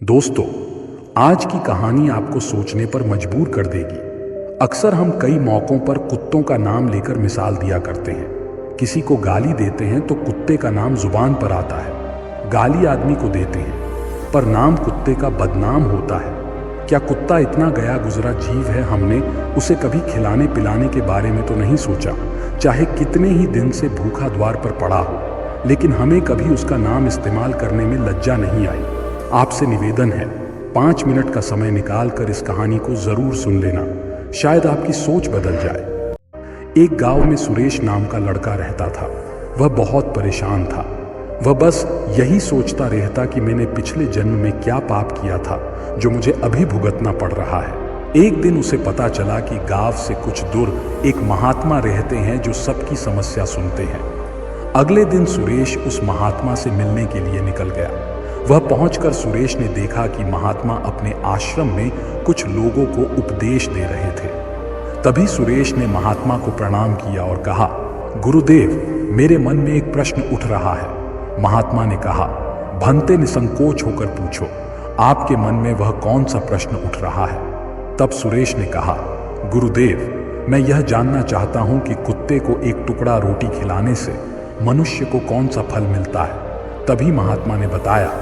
दोस्तों, आज की कहानी आपको सोचने पर मजबूर कर देगी। अक्सर हम कई मौकों पर कुत्तों का नाम लेकर मिसाल दिया करते हैं। किसी को गाली देते हैं तो कुत्ते का नाम जुबान पर आता है। गाली आदमी को देते हैं पर नाम कुत्ते का बदनाम होता है। क्या कुत्ता इतना गया गुजरा जीव है? हमने उसे कभी खिलाने पिलाने के बारे में तो नहीं सोचा, चाहे कितने ही दिन से भूखा द्वार पर पड़ा हो। लेकिन हमें कभी उसका नाम इस्तेमाल करने में लज्जा नहीं आई। आपसे निवेदन है, 5 मिनट का समय निकालकर इस कहानी को जरूर सुन लेना, शायद आपकी सोच बदल जाए। एक गांव में सुरेश नाम का लड़का रहता था। वह बहुत परेशान था। वह बस यही सोचता रहता कि मैंने पिछले जन्म में क्या पाप किया था जो मुझे अभी भुगतना पड़ रहा है। एक दिन उसे पता चला कि गांव से कुछ दूर एक महात्मा रहते हैं जो सबकी समस्या सुनते हैं। अगले दिन सुरेश उस महात्मा से मिलने के लिए निकल गया। वह पहुंचकर सुरेश ने देखा कि महात्मा अपने आश्रम में कुछ लोगों को उपदेश दे रहे थे। तभी सुरेश ने महात्मा को प्रणाम किया और कहा, गुरुदेव, मेरे मन में एक प्रश्न उठ रहा है। महात्मा ने कहा, भंते निसंकोच होकर पूछो, आपके मन में वह कौन सा प्रश्न उठ रहा है? तब सुरेश ने कहा, गुरुदेव, मैं यह जानना चाहता हूं कि कुत्ते को एक टुकड़ा रोटी खिलाने से मनुष्य को कौन सा फल मिलता है। तभी महात्मा ने बताया,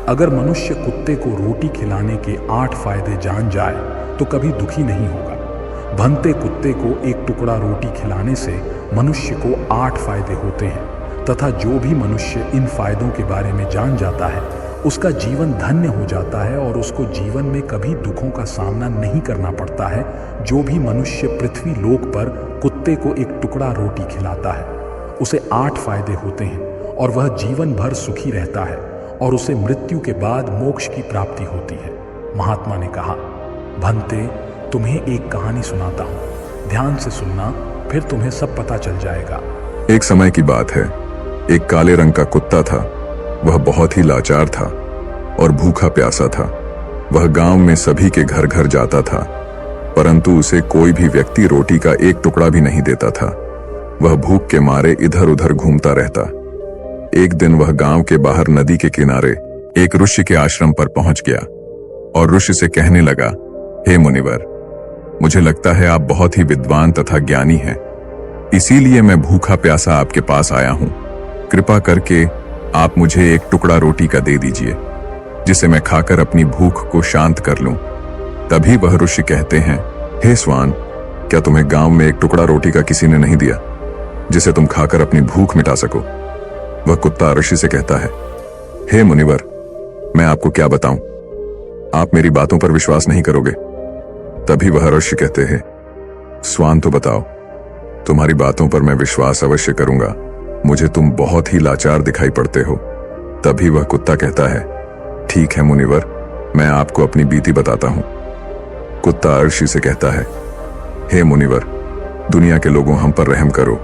अगर मनुष्य कुत्ते को रोटी खिलाने के 8 फायदे जान जाए तो कभी दुखी नहीं होगा। भंते कुत्ते को एक टुकड़ा रोटी खिलाने से मनुष्य को 8 फायदे होते हैं तथा जो भी मनुष्य इन फायदों के बारे में जान जाता है उसका जीवन धन्य हो जाता है और उसको जीवन में कभी दुखों का सामना नहीं करना पड़ता है। जो भी मनुष्य पृथ्वी लोक पर कुत्ते को एक टुकड़ा रोटी खिलाता है उसे 8 फायदे होते हैं और वह जीवन भर सुखी रहता है और उसे मृत्यु के बाद मोक्ष की प्राप्ति होती है। महात्मा ने कहा, भंते, तुम्हें एक कहानी सुनाता हूं, ध्यान से सुनना, फिर तुम्हें सब पता चल जाएगा। एक समय की बात है। एक काले रंग का कुत्ता था। वह बहुत ही लाचार था और भूखा प्यासा था। वह गांव में सभी के घर घर जाता था, परंतु उसे कोई भी व्यक्ति रोटी का एक टुकड़ा भी नहीं देता था। वह भूख के मारे इधर उधर घूमता रहता। एक दिन वह गांव के बाहर नदी के किनारे एक ऋषि के आश्रम पर पहुंच गया और ऋषि से कहने लगा, हे मुनिवर, मुझे लगता है आप बहुत ही विद्वान तथा ज्ञानी हैं, इसीलिए मैं भूखा प्यासा आपके पास आया हूं। कृपा करके आप मुझे एक टुकड़ा रोटी का दे दीजिए, जिसे मैं खाकर अपनी भूख को शांत कर लूं। तभी वह ऋषि कहते हैं, हे स्वान, क्या तुम्हें गांव में एक टुकड़ा रोटी का किसी ने नहीं दिया जिसे तुम खाकर अपनी भूख मिटा सको? वह कुत्ता ऋषि से कहता है, हे मुनिवर, मैं आपको क्या बताऊं, आप मेरी बातों पर विश्वास नहीं करोगे। तभी वह ऋषि कहते हैं, स्वान तो बताओ, तुम्हारी बातों पर मैं विश्वास अवश्य करूंगा, मुझे तुम बहुत ही लाचार दिखाई पड़ते हो। तभी वह कुत्ता कहता है, ठीक है मुनिवर, मैं आपको अपनी बीती बताता हूं। कुत्ता ऋषि से कहता है, हे मुनिवर, दुनिया के लोगों, हम पर रहम करो।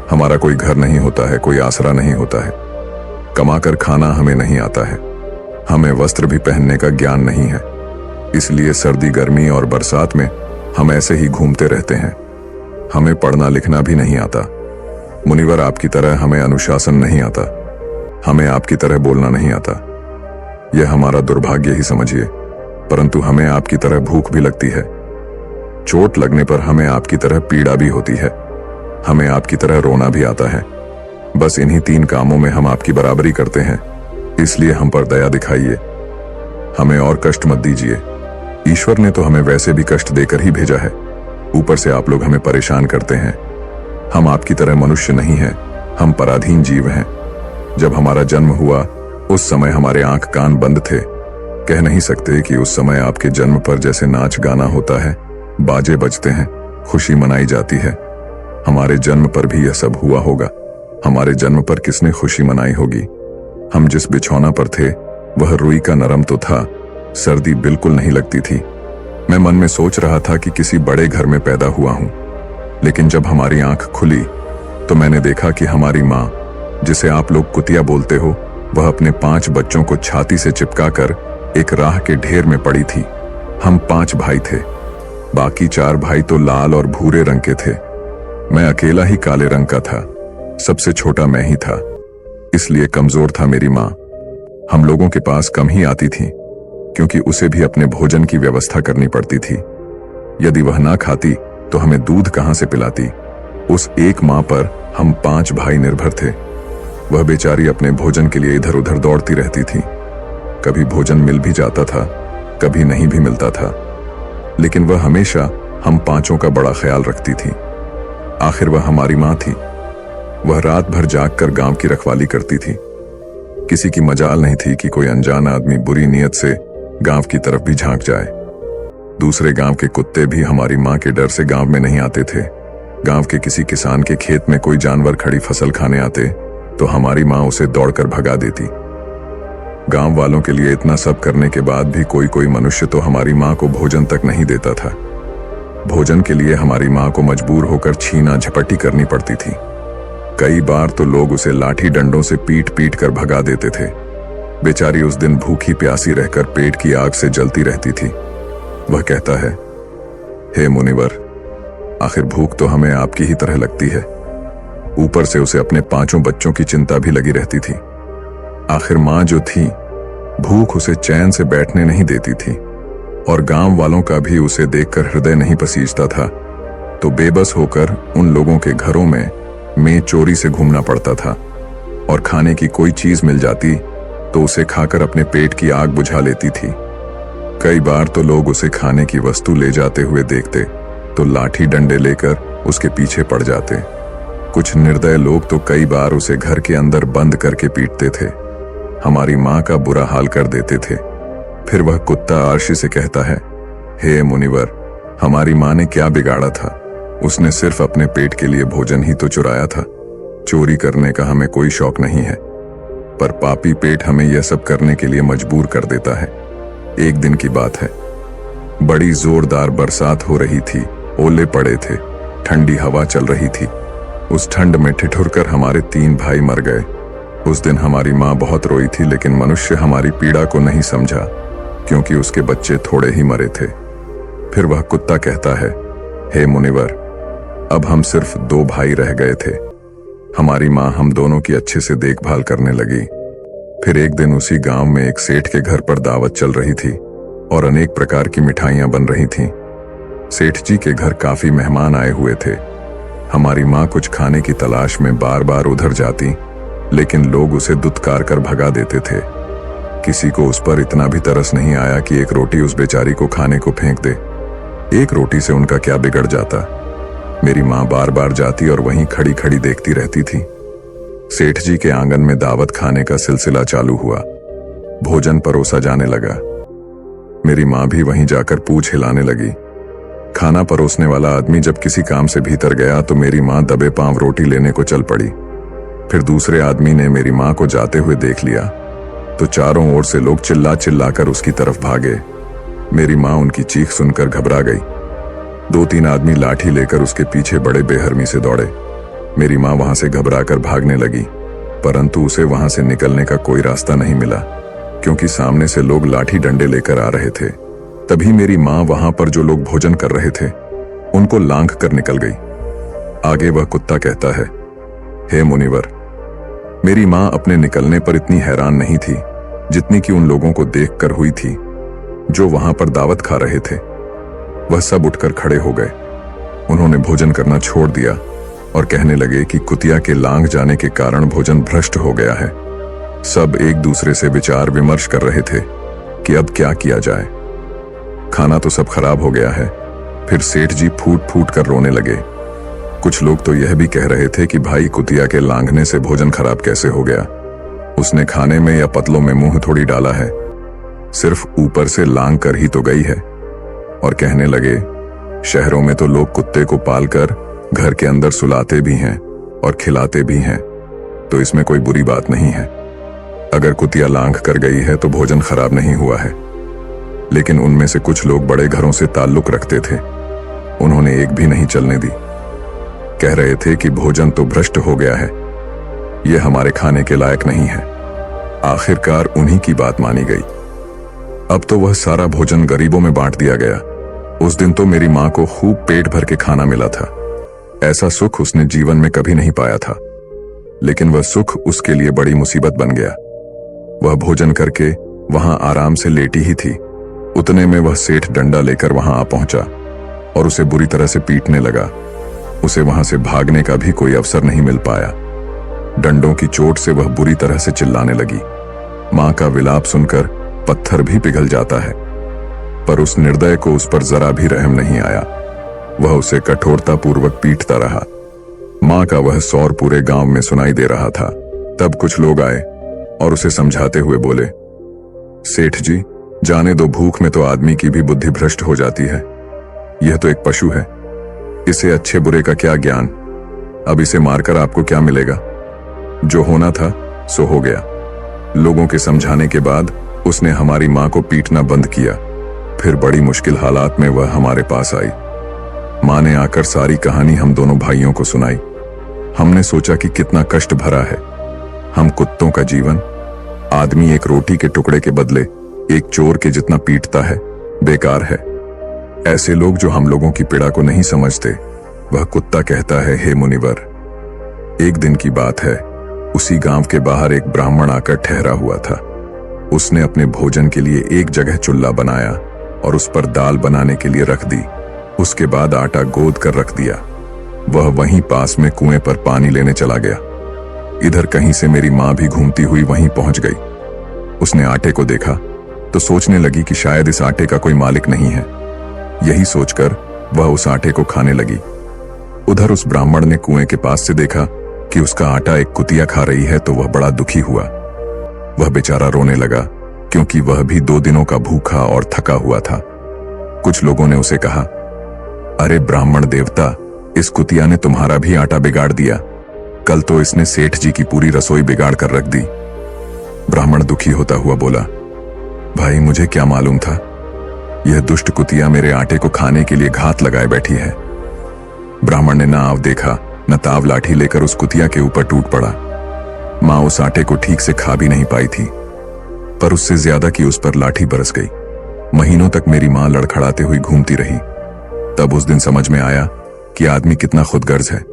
हमारा कोई घर नहीं होता है, कोई आसरा नहीं होता है, कमाकर खाना हमें नहीं आता है, हमें वस्त्र भी पहनने का ज्ञान नहीं है, इसलिए सर्दी गर्मी और बरसात में हम ऐसे ही घूमते रहते हैं। हमें पढ़ना लिखना भी नहीं आता। मुनिवर, आपकी तरह हमें अनुशासन नहीं आता, हमें आपकी तरह बोलना नहीं आता। यह हमारा दुर्भाग्य ही समझिए, परंतु हमें आपकी तरह भूख भी लगती है। चोट लगने पर हमें आपकी तरह पीड़ा भी होती है, हमें आपकी तरह रोना भी आता है। बस इन्हीं 3 कामों में हम आपकी बराबरी करते हैं, इसलिए हम पर दया दिखाइए, हमें और कष्ट मत दीजिए। ईश्वर ने तो हमें वैसे भी कष्ट देकर ही भेजा है, ऊपर से आप लोग हमें परेशान करते हैं। हम आपकी तरह मनुष्य नहीं हैं, हम पराधीन जीव हैं। जब हमारा जन्म हुआ उस समय हमारे आंख कान बंद थे। कह नहीं सकते कि उस समय आपके जन्म पर जैसे नाच गाना होता है, बाजे बजते हैं, खुशी मनाई जाती है, हमारे जन्म पर भी यह सब हुआ होगा। हमारे जन्म पर किसने खुशी मनाई होगी? हम जिस बिछौना पर थे वह रुई का नरम तो था, सर्दी बिल्कुल नहीं लगती थी। मैं मन में सोच रहा था कि किसी बड़े घर में पैदा हुआ हूं, लेकिन जब हमारी आंख खुली तो मैंने देखा कि हमारी माँ, जिसे आप लोग कुतिया बोलते हो, वह अपने 5 बच्चों को छाती से चिपकाकर एक राह के ढेर में पड़ी थी। हम 5 भाई थे, बाकी 4 भाई तो लाल और भूरे रंग के थे। मैं अकेला ही काले रंग का था, सबसे छोटा मैं ही था, इसलिए कमजोर था मेरी माँ। हम लोगों के पास कम ही आती थी। क्योंकि उसे भी अपने भोजन की व्यवस्था करनी पड़ती थी। यदि वह ना खाती तो हमें दूध कहां से पिलाती। उस एक मां पर हम 5 भाई निर्भर थे। वह बेचारी अपने भोजन के लिए इधर उधर दौड़ती रहती थी। कभी भोजन मिल भी जाता था, कभी नहीं भी मिलता था, लेकिन वह हमेशा हम 5 का बड़ा ख्याल रखती थी। आखिर वह हमारी मां थी। वह रात भर जागकर गांव की रखवाली करती थी। किसी की मजाल नहीं थी कि कोई अनजान आदमी बुरी नीयत से गांव की तरफ भी झांक जाए। दूसरे गांव के कुत्ते भी हमारी मां के डर से गांव में नहीं आते थे। गांव के किसी किसान के खेत में कोई जानवर खड़ी फसल खाने आते तो हमारी मां उसे दौड़कर भगा देती। गांव वालों के लिए इतना सब करने के बाद भी कोई मनुष्य तो हमारी मां को भोजन तक नहीं देता था। भोजन के लिए हमारी मां को मजबूर होकर छीना झपटी करनी पड़ती थी। कई बार तो लोग उसे लाठी डंडों से पीट पीट कर भगा देते थे। बेचारी उस दिन भूखी प्यासी रहकर पेट की आग से जलती रहती थी। वह कहता है, हे मुनिवर, आखिर भूख तो हमें आपकी ही तरह लगती है। ऊपर से उसे अपने 5 बच्चों की चिंता भी लगी रहती थी। आखिर मां जो थी, भूख उसे चैन से बैठने नहीं देती थी और गांव वालों का भी उसे देखकर हृदय नहीं पसीजता था। तो बेबस होकर उन लोगों के घरों में चोरी से घूमना पड़ता था और खाने की कोई चीज मिल जाती तो उसे खाकर अपने पेट की आग बुझा लेती थी। कई बार तो लोग उसे खाने की वस्तु ले जाते हुए देखते तो लाठी डंडे लेकर उसके पीछे पड़ जाते। कुछ निर्दय लोग तो कई बार उसे घर के अंदर बंद करके पीटते थे। हमारी मां का बुरा हाल कर देते थे। फिर वह कुत्ता आरशी से कहता है, हे मुनिवर, हमारी मां ने क्या बिगाड़ा था? उसने सिर्फ अपने पेट के लिए भोजन ही तो चुराया था। चोरी करने का हमें कोई शौक नहीं है, पर पापी पेट हमें यह सब करने के लिए मजबूर कर देता है। एक दिन की बात है, बड़ी जोरदार बरसात हो रही थी, ओले पड़े थे, ठंडी हवा चल रही थी। उस ठंड में ठिठुरकर हमारे 3 भाई मर गए। उस दिन हमारी मां बहुत रोई थी, लेकिन मनुष्य हमारी पीड़ा को नहीं समझा क्योंकि उसके बच्चे थोड़े ही मरे थे। फिर वह कुत्ता कहता है, हे मुनिवर, अब हम सिर्फ 2 भाई रह गए थे। हमारी मां हम दोनों की अच्छे से देखभाल करने लगी। फिर एक दिन उसी गांव में एक सेठ के घर पर दावत चल रही थी और अनेक प्रकार की मिठाइयां बन रही थीं। सेठ जी के घर काफी मेहमान आए हुए थे। हमारी मां कुछ खाने की तलाश में बार बार उधर जाती, लेकिन लोग उसे दुत्कार कर भगा देते थे। किसी को उस पर इतना भी तरस नहीं आया कि एक रोटी उस बेचारी को खाने को फेंक दे। एक रोटी से उनका क्या बिगड़ जाता। मेरी मां बार बार जाती और वहीं खड़ी खड़ी देखती रहती थी। सेठ जी के आंगन में दावत खाने का सिलसिला चालू हुआ। भोजन परोसा जाने लगा। मेरी मां भी वहीं जाकर पूंछ हिलाने लगी। खाना परोसने वाला आदमी जब किसी काम से भीतर गया तो मेरी मां दबे पांव रोटी लेने को चल पड़ी। फिर दूसरे आदमी ने मेरी मां को जाते हुए देख लिया तो चारों ओर से लोग चिल्ला चिल्ला कर उसकी तरफ भागे। मेरी मां उनकी चीख सुनकर घबरा गई। 2-3 आदमी लाठी लेकर उसके पीछे बड़े बेहरमी से दौड़े। मेरी मां वहां से घबराकर भागने लगी, परंतु उसे वहां से निकलने का कोई रास्ता नहीं मिला क्योंकि सामने से लोग लाठी डंडे लेकर आ रहे थे। तभी मेरी मां वहां पर जो लोग भोजन कर रहे थे उनको लांघ कर निकल गई। आगे वह कुत्ता कहता है, हे मुनिवर, मेरी मां अपने निकलने पर इतनी हैरान नहीं थी जितनी कि उन लोगों को देखकर हुई थी जो वहां पर दावत खा रहे थे। वह सब उठकर खड़े हो गए। उन्होंने भोजन करना छोड़ दिया और कहने लगे कि कुतिया के लांघ जाने के कारण भोजन भ्रष्ट हो गया है। सब एक दूसरे से विचार विमर्श कर रहे थे कि अब क्या किया जाए। खाना तो सब खराब हो गया है। फिर सेठ जी फूट फूट कर रोने लगे। कुछ लोग तो यह भी कह रहे थे कि भाई कुतिया के लांघने से भोजन खराब कैसे हो गया? उसने खाने में या पतलों में मुंह थोड़ी डाला है, सिर्फ ऊपर से लांघ कर ही तो गई है। और कहने लगे, शहरों में तो लोग कुत्ते को पालकर घर के अंदर सुलाते भी हैं और खिलाते भी हैं, तो इसमें कोई बुरी बात नहीं है। अगर कुतिया लांघ कर गई है तो भोजन खराब नहीं हुआ है। लेकिन उनमें से कुछ लोग बड़े घरों से ताल्लुक रखते थे। उन्होंने एक भी नहीं चलने दी। कह रहे थे कि भोजन तो भ्रष्ट हो गया है, यह हमारे खाने के लायक नहीं है। आखिरकार उन्हीं की बात मानी गई। अब तो वह सारा भोजन गरीबों में बांट दिया गया। उस दिन तो मेरी मां को खूब पेट भर के खाना मिला था। ऐसा सुख उसने जीवन में कभी नहीं पाया था। लेकिन वह सुख उसके लिए बड़ी मुसीबत बन गया। वह भोजन करके वहां आराम से लेटी ही थी। उतने में वह सेठ डंडा लेकर वहां आ पहुंचा और उसे बुरी तरह से पीटने लगा। उसे वहां से भागने का भी कोई अवसर नहीं मिल पाया। डंडों की चोट से वह बुरी तरह से चिल्लाने लगी। मां का विलाप सुनकर पत्थर भी पिघल जाता है, पर उस निर्दय को उस पर जरा भी रहम नहीं आया। वह उसे कठोरतापूर्वक पीटता रहा। मां का वह सौर पूरे गांव में सुनाई दे रहा था। तब कुछ लोग आए और उसे समझाते हुए बोले, सेठ जी, जाने दो, भूख में तो आदमी की भी बुद्धि भ्रष्ट हो जाती है। यह तो एक पशु है, इसे अच्छे बुरे का क्या ज्ञान। अब इसे मारकर आपको क्या मिलेगा? जो होना था सो हो गया। लोगों के समझाने के बाद उसने हमारी मां को पीटना बंद किया। फिर बड़ी मुश्किल हालात में वह हमारे पास आई। मां ने आकर सारी कहानी हम दोनों भाइयों को सुनाई। हमने सोचा कि कितना कष्ट भरा है। हम कुत्तों का जीवन। आदमी एक रोटी के टुकड़े के बदले एक चोर के जितना पीटता है, बेकार है। ऐसे लोग जो हम लोगों की पीड़ा को नहीं समझते, वह कुत्ता कहता है, हे मुनिवर। एक दिन की बात है, उसी गांव के बाहर एक ब्राह्मण आकर ठहरा हुआ था। उसने अपने भोजन के लिए एक जगह चूल्हा बनाया और उस पर दाल बनाने के लिए रख दी। उसके बाद आटा गोद कर रख दिया। वह वहीं पास में कुएं पर पानी लेने चला गया। इधर कहीं से मेरी मां भी घूमती हुई वहीं पहुंच गई। उसने आटे को देखा तो सोचने लगी कि शायद इस आटे का कोई मालिक नहीं है। यही सोचकर वह उस आटे को खाने लगी। उधर उस ब्राह्मण ने कुएं के पास से देखा कि उसका आटा एक कुतिया खा रही है, तो वह बड़ा दुखी हुआ। वह बेचारा रोने लगा, क्योंकि वह भी 2 दिनों का भूखा और थका हुआ था। कुछ लोगों ने उसे कहा, अरे ब्राह्मण देवता, इस कुतिया ने तुम्हारा भी आटा बिगाड़ दिया। कल तो इसने सेठ जी की पूरी रसोई बिगाड़ कर रख दी। ब्राह्मण दुखी होता हुआ बोला, भाई मुझे क्या मालूम था, यह दुष्ट कुतिया मेरे आटे को खाने के लिए घात लगाए बैठी है। ब्राह्मण ने ना आव देखा न ताव लाठी लेकर उस कुतिया के ऊपर टूट पड़ा। मां उस आटे को ठीक से खा भी नहीं पाई थी, पर उससे ज्यादा की उस पर लाठी बरस गई। महीनों तक मेरी मां लड़खड़ाते हुई घूमती रही। तब उस दिन समझ में आया कि आदमी कितना खुदगर्ज है।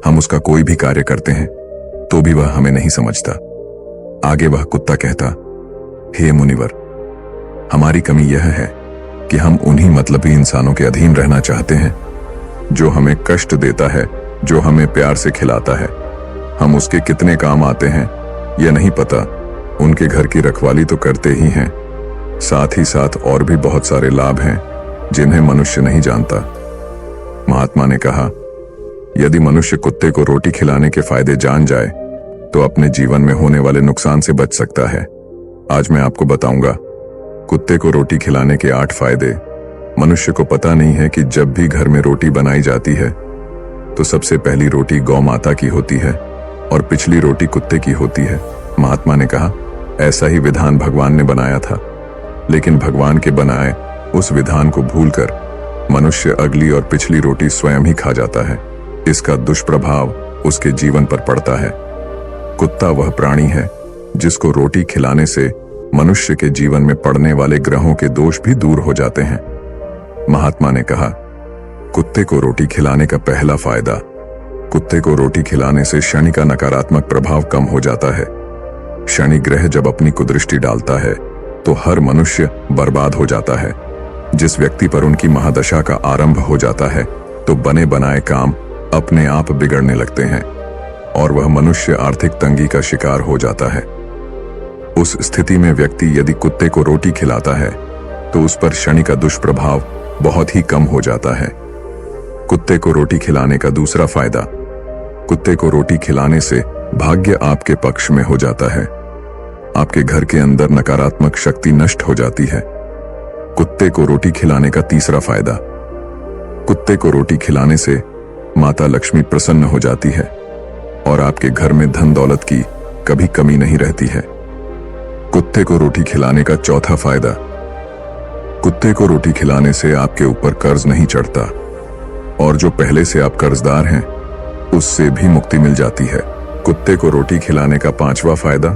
हम उसका कोई भी कार्य करते हैं तो भी वह हमें नहीं समझता। आगे वह कुत्ता कहता, हे मुनिवर, हमारी कमी यह है कि हम उन्हीं मतलबी इंसानों के अधीन रहना चाहते हैं जो हमें कष्ट देता है, जो हमें प्यार से खिलाता है। हम उसके कितने काम आते हैं यह नहीं पता। उनके घर की रखवाली तो करते ही हैं, साथ ही साथ और भी बहुत सारे लाभ हैं जिन्हें मनुष्य नहीं जानता। महात्मा ने कहा, यदि मनुष्य कुत्ते को रोटी खिलाने के फायदे जान जाए तो अपने जीवन में होने वाले नुकसान से बच सकता है। आज मैं आपको बताऊंगा कुत्ते को रोटी खिलाने के 8 फायदे। मनुष्य को पता नहीं है कि जब भी घर में रोटी बनाई जाती है तो सबसे पहली रोटी गौ माता की होती है और पिछली रोटी कुत्ते की होती है। महात्मा ने कहा, ऐसा ही विधान भगवान ने बनाया था, लेकिन भगवान के बनाए उस विधान को भूलकर मनुष्य अगली और पिछली रोटी स्वयं ही खा जाता है। इसका दुष्प्रभाव उसके जीवन पर पड़ता है। कुत्ता वह प्राणी है जिसको रोटी खिलाने से मनुष्य के जीवन में पड़ने वाले ग्रहों के दोष भी दूर हो जाते हैं। महात्मा ने कहा, कुत्ते को रोटी खिलाने का पहला फायदा, कुत्ते को रोटी खिलाने से शनि का नकारात्मक प्रभाव कम हो जाता है। शनि ग्रह जब अपनी कुदृष्टि डालता है तो हर मनुष्य बर्बाद हो जाता है। जिस व्यक्ति पर उनकी महादशा का आरंभ हो जाता है तो बने बनाए काम अपने आप बिगड़ने लगते हैं और वह मनुष्य आर्थिक तंगी का शिकार हो जाता है। उस स्थिति में व्यक्ति यदि कुत्ते को रोटी खिलाता है तो उस पर शनि का दुष्प्रभाव बहुत ही कम हो जाता है। कुत्ते को रोटी खिलाने का दूसरा फायदा, कुत्ते को रोटी खिलाने से भाग्य आपके पक्ष में हो जाता है। आपके घर के अंदर नकारात्मक शक्ति नष्ट हो जाती है। कुत्ते को रोटी खिलाने का तीसरा फायदा, कुत्ते को रोटी खिलाने से माता लक्ष्मी प्रसन्न हो जाती है और आपके घर में धन दौलत की कभी कमी नहीं रहती है। कुत्ते को रोटी खिलाने का चौथा फायदा, कुत्ते को रोटी खिलाने से आपके ऊपर कर्ज नहीं चढ़ता और जो पहले से आप कर्जदार हैं उससे भी मुक्ति मिल जाती है। कुत्ते को रोटी खिलाने का पांचवा फायदा,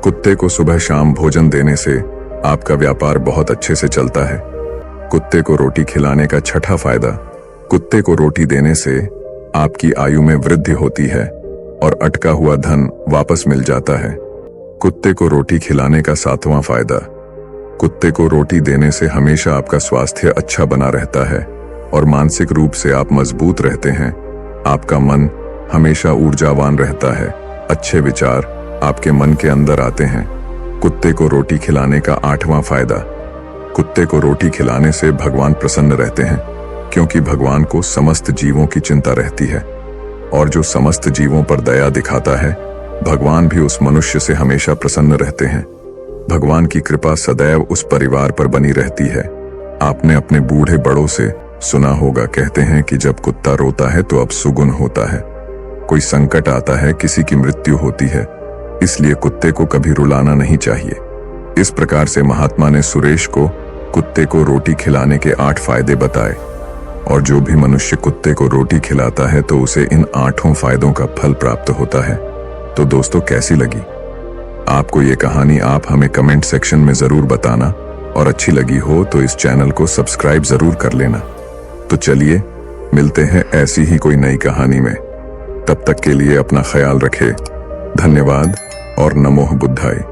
कुत्ते को सुबह शाम भोजन देने से आपका व्यापार बहुत अच्छे से चलता है। कुत्ते को रोटी खिलाने का छठा फायदा, कुत्ते को रोटी देने से आपकी आयु में वृद्धि होती है और अटका हुआ धन वापस मिल जाता है। कुत्ते को रोटी खिलाने का 7वां फायदा। कुत्ते को रोटी देने से हमेशा आपका स्वास्थ्य अच्छा बना रहता है और मानसिक रूप से आप मजबूत रहते हैं। आपका मन हमेशा ऊर्जावान रहता है, अच्छे विचार आपके मन के अंदर आते हैं। कुत्ते को रोटी खिलाने का 8वां फायदा। कुत्ते को रोटी खिलाने से भगवान प्रसन्न रहते हैं, क्योंकि भगवान को समस्त जीवों की चिंता रहती है और जो समस्त जीवों पर दया दिखाता है, भगवान भी उस मनुष्य से हमेशा प्रसन्न रहते हैं। भगवान की कृपा सदैव उस परिवार पर बनी रहती है। आपने अपने बूढ़े बड़ों से सुना होगा, कहते हैं कि जब कुत्ता रोता है तो अब सुगुन होता है। कोई संकट आता है, किसी की मृत्यु होती है, इसलिए कुत्ते को कभी रुलाना नहीं चाहिए। इस प्रकार से महात्मा ने सुरेश को कुत्ते को रोटी खिलाने के 8 फायदे बताए और जो भी मनुष्य कुत्ते को रोटी खिलाता है तो उसे इन 8 फायदों का फल प्राप्त होता है। तो दोस्तों, कैसी लगी आपको ये कहानी? आप हमें कमेंट सेक्शन में जरूर बताना और अच्छी लगी हो तो इस चैनल को सब्सक्राइब जरूर कर लेना। तो चलिए मिलते हैं ऐसी ही कोई नई कहानी में। तब तक के लिए अपना ख्याल रखें। धन्यवाद और नमो बुद्धाय।